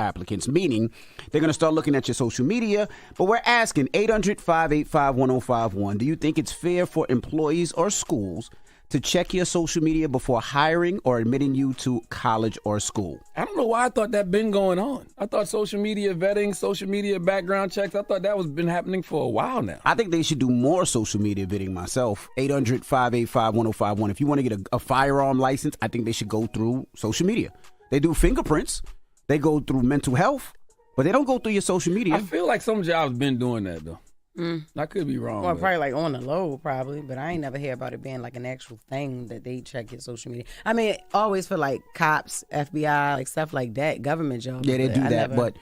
applicants, meaning they're going to start looking at your social media. But we're asking 800-585-1051, do you think it's fair for employees or schools to check your social media before hiring or admitting you to college or school? I don't know why I thought that been going on. I thought social media vetting, social media background checks, I thought that was been happening for a while now. I think they should do more social media vetting myself. 800-585-1051. If you want to get a firearm license, I think they should go through social media. They do fingerprints. They go through mental health, but they don't go through your social media. I feel like some jobs been doing that, though. I could be wrong. Well, probably like on the low, probably, but I ain't never hear about it being like an actual thing that they check your social media. I mean, always for like cops, FBI, like stuff like that, government jobs. Yeah, they do that, but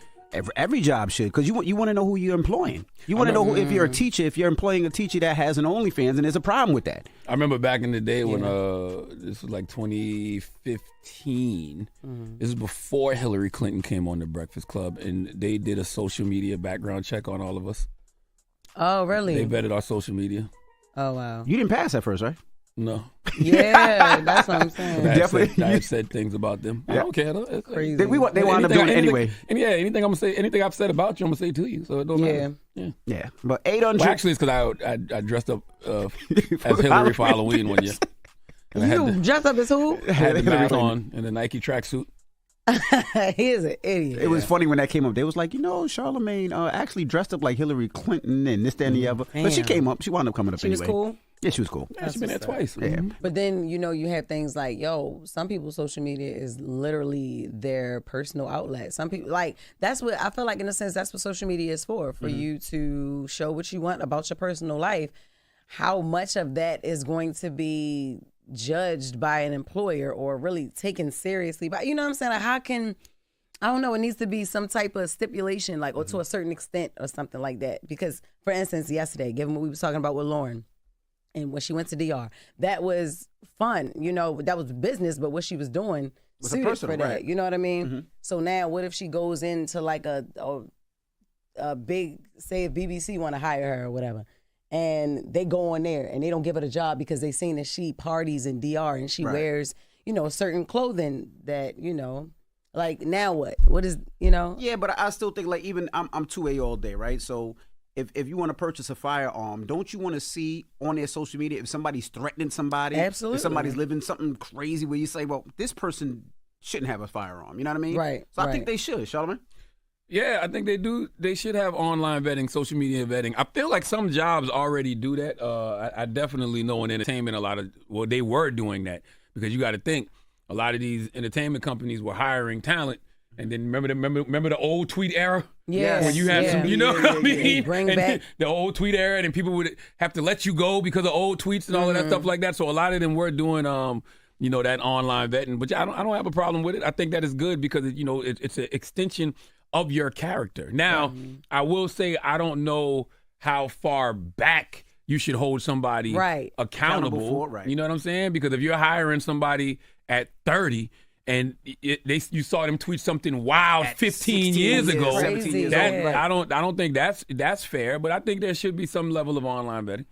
every job should, because you want to know who you're employing. You want to know if you're a teacher, if you're employing a teacher that has an OnlyFans, and there's a problem with that. I remember back in the day when this was like 2015. This is before Hillary Clinton came on the Breakfast Club, and they did a social media background check on all of us. Oh, really? They vetted our social media. Oh, wow. You didn't pass at first, right? No. Yeah, that's what I'm saying. Definitely. I've said things about them. I don't care though. It's crazy. They wound up doing it anyway. And anything I'm gonna say, anything I've said about you, I'm gonna say to you. So it don't matter. Yeah. But 800. Well, actually, it's because I dressed up as Hillary for Halloween one year. And You dressed up as who? I had the mask on and the Nike tracksuit. He is an idiot. It was funny when that came up. They was like, Charlamagne actually dressed up like Hillary Clinton and this, that, and the other. But she came up. She wound up coming up She anyway. was cool? Yeah, she was cool. Yeah, she's been there twice. Yeah. But then, you have things like, some people's social media is literally their personal outlet. Some people, that's what, I feel like in a sense, that's what social media is for you to show what you want about your personal life. How much of that is going to be judged by an employer or really taken seriously by, you know what I'm saying? Like, how can, I don't know, it needs to be some type of stipulation, or to a certain extent or something like that. Because, for instance, yesterday, given what we were talking about with Lauren, and when she went to DR, that was fun. That was business, but what she was doing was suited personal, for that. right. You know what I mean? So now, what if she goes into like a big, say if BBC want to hire her or whatever, and they go on there and they don't give her the job because they seen that she parties in DR and she wears, certain clothing that, like now what? What is, Yeah, but I still think even I'm 2A all day, right? So if you want to purchase a firearm, don't you want to see on their social media if somebody's threatening somebody? Absolutely. If somebody's living something crazy where you say, well, this person shouldn't have a firearm. You know what I mean? Right. So I think they should, Charlamagne. Yeah, I think they do. They should have online vetting, social media vetting. I feel like some jobs already do that. I definitely know in entertainment they were doing that, because you got to think a lot of these entertainment companies were hiring talent. And then remember the old tweet era? Yeah. When you had some, what I mean? Bring back the old tweet era, and people would have to let you go because of old tweets and all of that stuff like that. So a lot of them were doing, that online vetting. But I don't have a problem with it. I think that is good because, it's an extension of your character. Now, I will say I don't know how far back you should hold somebody accountable for, right. You know what I'm saying? Because if you're hiring somebody at 30 and you saw them tweet something wild at 15 years ago, 17 years that, old, right. I don't think that's fair, but I think there should be some level of online vetting.